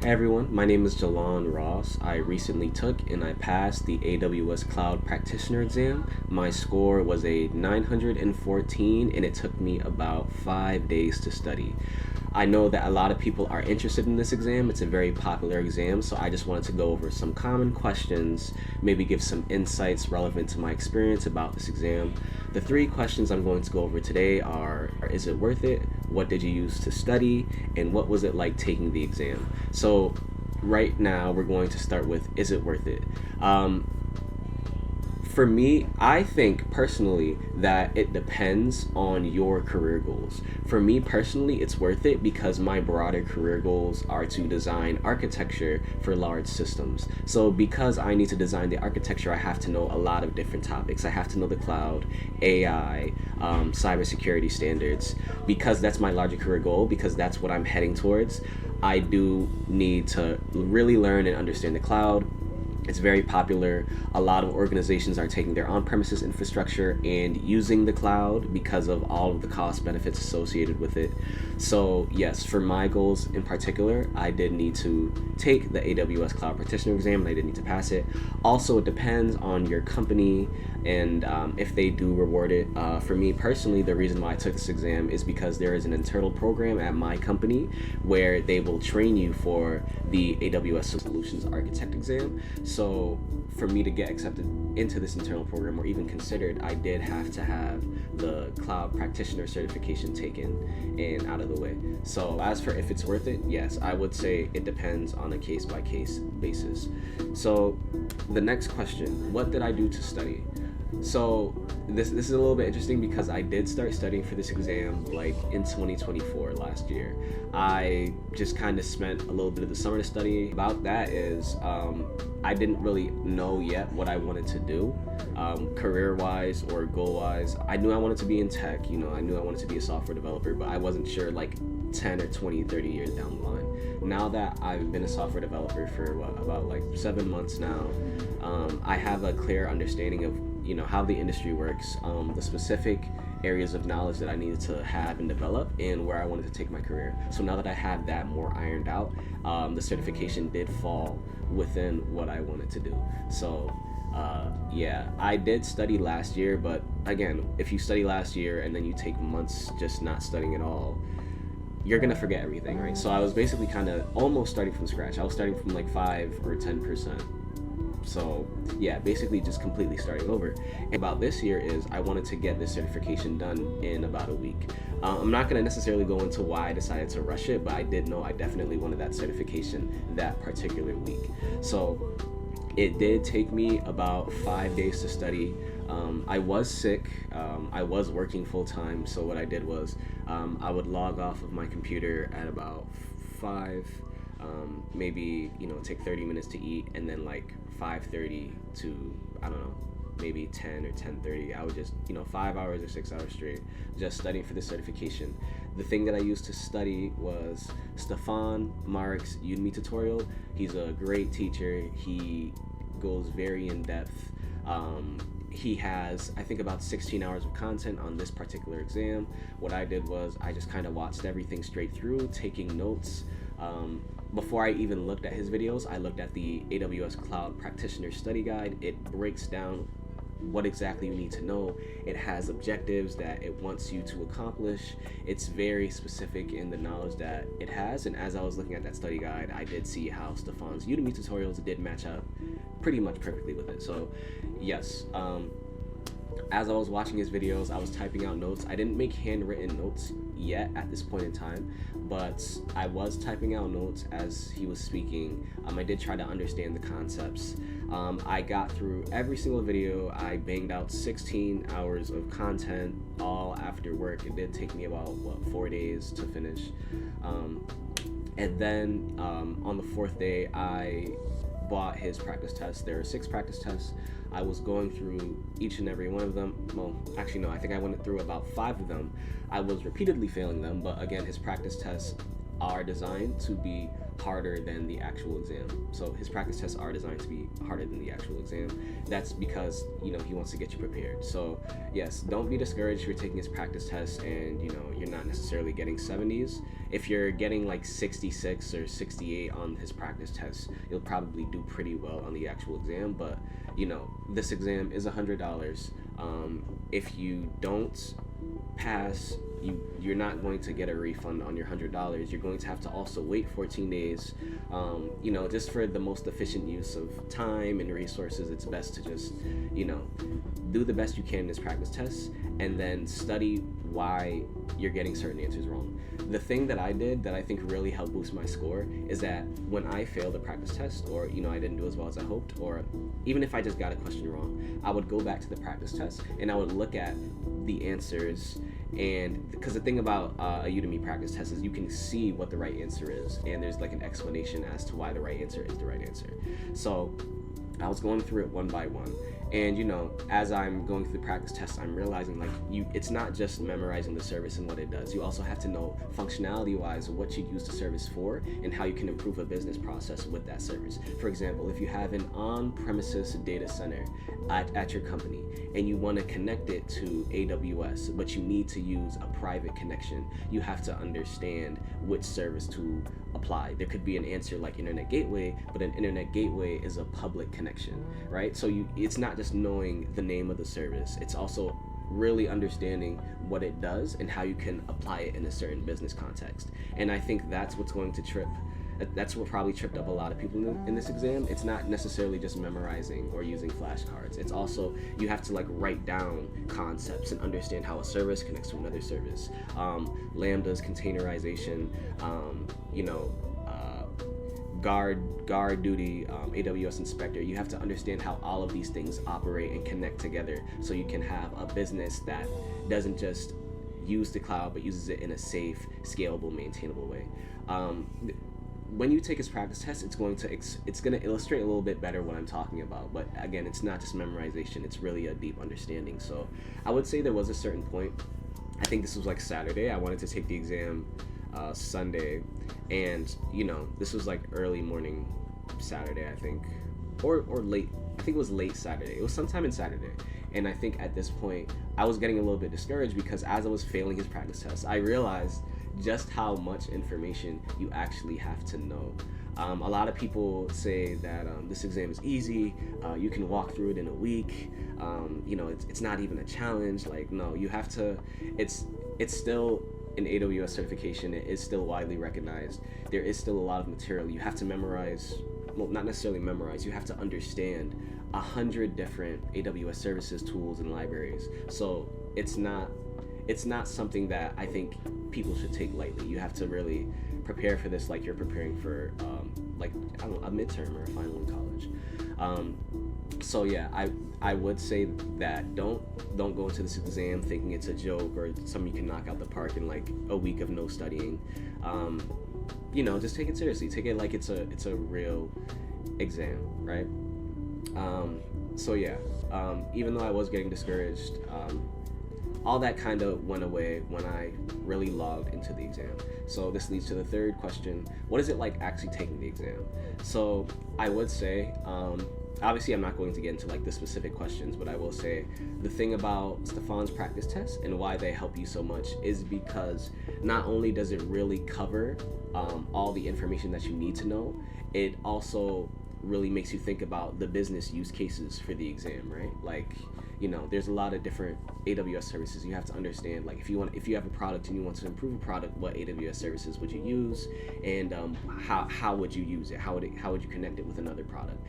Hey everyone, my name is JalaunRoss. I recently took and I passed the AWS Cloud Practitioner exam. My score was a 914 and it took me about 5 days to study. I know that a lot of people are interested in this exam. It's a very popular exam, so I just wanted to go over some common questions, maybe give some insights relevant to my experience about this exam. The three questions I'm going to go over today are is it worth it? What did you use to study? And what was it like taking the exam? So right now we're going to start with is it worth it? For me, I think personally that it depends on your career goals. For me personally, it's worth it because my broader career goals are to design architecture for large systems. So because I need to design the architecture, I have to know a lot of different topics. I have to know the cloud, AI, cybersecurity standards. Because that's my larger career goal, because that's what I'm heading towards, I do need to really learn and understand the cloud. It's very popular. A lot of organizations are taking their on-premises infrastructure and using the cloud because of all of the cost benefits associated with it. So yes, for my goals in particular, I did need to take the AWS Cloud Practitioner exam and I did need to pass it. Also, it depends on your company and if they do reward it. For me personally, the reason why I took this exam is because there is an internal program at my company where they will train you for the AWS Solutions Architect exam. So for me to get accepted into this internal program or even considered, I did have to have the cloud practitioner certification taken and out of the way. So as for if it's worth it, yes, I would say it depends on a case by case basis. So the next question, what did I do to study? So this is a little bit interesting because I did start studying for this exam like in 2024 last year. I just kind of spent a little bit of the summer to study. About that is I didn't really know yet what I wanted to do career-wise or goal-wise. I knew I wanted to be in tech, I knew I wanted to be a software developer, but I wasn't sure like 10 or 20, 30 years down the line. Now that I've been a software developer for about like 7 months now, I have a clear understanding of how the industry works, the specific areas of knowledge that I needed to have and develop, and where I wanted to take my career. So now that I have that more ironed out, the certification did fall within what I wanted to do. So yeah, I did study last year, but again, if you study last year and then you take months just not studying at all, you're gonna forget everything, right? So I was basically kind of almost starting from scratch. I was starting from like 5 or 10%. So yeah, basically just completely starting over. And about this year is I wanted to get this certification done in about a week. I'm not going to necessarily go into why I decided to rush it, but I did know I definitely wanted that certification that particular week. So it did take me about 5 days to study. I was sick. I was working full time. So what I did was I would log off of my computer at about 5. Maybe take 30 minutes to eat, and then like 5:30 to I don't know, maybe 10 or 10:30, I would just 5 hours or 6 hours straight just studying for the certification. The thing that I used to study was Stefan Mark's Udemy tutorial. He's a great teacher. He goes very in depth. He has, I think, about 16 hours of content on this particular exam. What I did was I just kind of watched everything straight through, taking notes. Before I even looked at his videos, I looked at the AWS Cloud Practitioner Study Guide. It breaks down what exactly you need to know. It has objectives that it wants you to accomplish. It's very specific in the knowledge that it has. And as I was looking at that study guide, I did see how Stefan's Udemy tutorials did match up pretty much perfectly with it. So yes, as I was watching his videos, I was typing out notes. I didn't make handwritten notes yet at this point in time, but I was typing out notes as he was speaking. I did try to understand the concepts. I got through every single video. I banged out 16 hours of content all after work. It did take me about 4 days to finish. And then on the 4th day, I bought his practice tests. There are 6 practice tests. I was going through each and every one of them. Well, actually no, I think I went through about 5 of them. I was repeatedly failing them, but again, his practice tests are designed to be harder than the actual exam. So his practice tests are designed to be harder than the actual exam. That's because, he wants to get you prepared. So yes, don't be discouraged if you're taking his practice test and, you're not necessarily getting 70s. If you're getting like 66 or 68 on his practice test, you'll probably do pretty well on the actual exam. But, this exam is $100. If you don't pass, you're not going to get a refund on your $100. You're going to have to also wait 14 days. Just for the most efficient use of time and resources, it's best to just do the best you can in this practice test and then study why you're getting certain answers wrong. The thing that I did that I think really helped boost my score is that when I failed a practice test, or I didn't do as well as I hoped, or even if I just got a question wrong, I would go back to the practice test and I would look at the answers. And because the thing about a Udemy practice test is you can see what the right answer is, and there's like an explanation as to why the right answer is the right answer. So I was going through it one by one, and as I'm going through the practice test, I'm realizing it's not just memorizing the service and what it does. You also have to know functionality wise what you use the service for and how you can improve a business process with that service. For example, if you have an on-premises data center at your company and you want to connect it to AWS, but you need to use a private connection, you have to understand which service to apply. There could be an answer like internet gateway, but an internet gateway is a public connection, right? So it's not just knowing the name of the service, it's also really understanding what it does and how you can apply it in a certain business context. And I think that's what probably tripped up a lot of people in this exam. It's not necessarily just memorizing or using flashcards. It's also, you have to write down concepts and understand how a service connects to another service. Lambdas, containerization, guard duty, AWS inspector. You have to understand how all of these things operate and connect together so you can have a business that doesn't just use the cloud but uses it in a safe, scalable, maintainable way. When you take his practice test, it's going to illustrate a little bit better what I'm talking about. But again, it's not just memorization, it's really a deep understanding. So I would say there was a certain point, I think this was Saturday, I wanted to take the exam Sunday, and this was early morning Saturday, I think, or late, I think it was late Saturday, it was sometime in Saturday. And I think at this point I was getting a little bit discouraged because as I was failing his practice test, I realized just how much information you actually have to know. A lot of people say that this exam is easy, you can walk through it in a week, it's not even a challenge. No, you have to, it's still an AWS certification. It is still widely recognized. There is still a lot of material you have to memorize. Well, not necessarily memorize, you have to understand 100 different AWS services, tools, and libraries. So it's not something that I think people should take lightly. You have to really prepare for this like you're preparing for a midterm or a final in college. So yeah, I would say that don't go into this exam thinking it's a joke or something you can knock out the park in a week of no studying. Just take it seriously. Take it like it's a real exam, right? So yeah, even though I was getting discouraged, all that kind of went away when I really logged into the exam. So this leads to the third question: what is it like actually taking the exam? So I would say, obviously I'm not going to get into the specific questions, but I will say the thing about Stefan's practice tests and why they help you so much is because not only does it really cover all the information that you need to know, it also really makes you think about the business use cases for the exam, right? There's a lot of different AWS services you have to understand. If you have a product and you want to improve a product, what AWS services would you use, and how would you use it? How would you connect it with another product?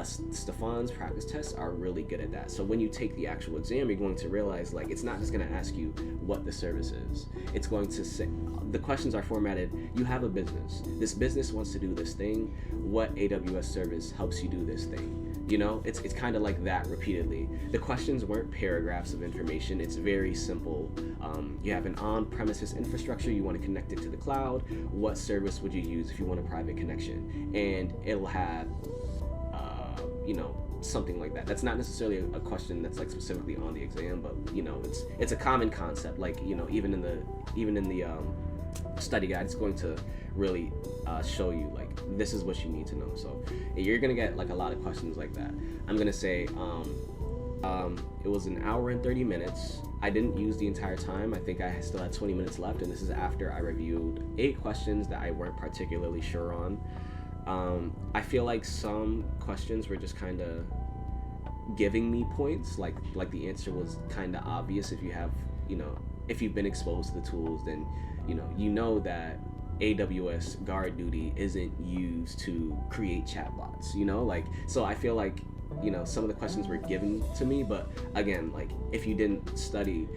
Stefan's practice tests are really good at that. So when you take the actual exam, you're going to realize it's not just going to ask you what the service is. It's going to say, the questions are formatted: you have a business. This business wants to do this thing. What AWS service helps you do this thing? It's kind of like that repeatedly. The questions weren't paragraphs of information. It's very simple. You have an on-premises infrastructure. You want to connect it to the cloud. What service would you use if you want a private connection? And it'll have, something like that. That's not necessarily a question that's specifically on the exam, but it's a common concept. Even in the study guide, it's going to really show you this is what you need to know. So you're gonna get like a lot of questions like that. I'm gonna say it was an hour and 30 minutes. I didn't use the entire time. I think I still had 20 minutes left, and this is after I reviewed 8 questions that I weren't particularly sure on. I feel like some questions were just kind of giving me points, like the answer was kind of obvious. If you have, if you've been exposed to the tools, then you know that AWS guard duty isn't used to create chatbots, so I feel like some of the questions were given to me, but again, like if you didn't study,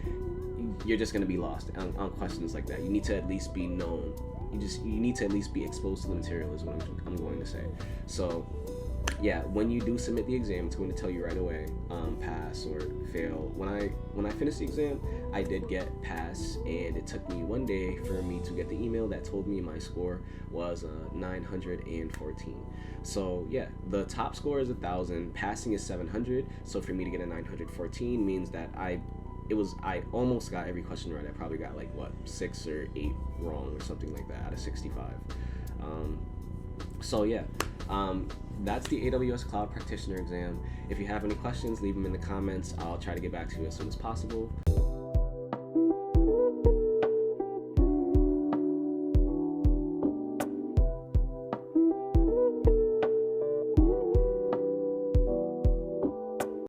you're just going to be lost on questions like that. You need to at least be known. You need to at least be exposed to the material is what I'm going to say. So yeah, when you do submit the exam, it's going to tell you right away, pass or fail. When I finished the exam, I did get pass, and it took me 1 day for me to get the email that told me my score was 914. So yeah, the top score is 1,000, passing is 700. So for me to get a 914 means that I almost got every question right. I probably got like 6 or 8 wrong or something like that out of 65. So yeah, that's the AWS Cloud Practitioner exam. If you have any questions, leave them in the comments. I'll try to get back to you as soon as possible.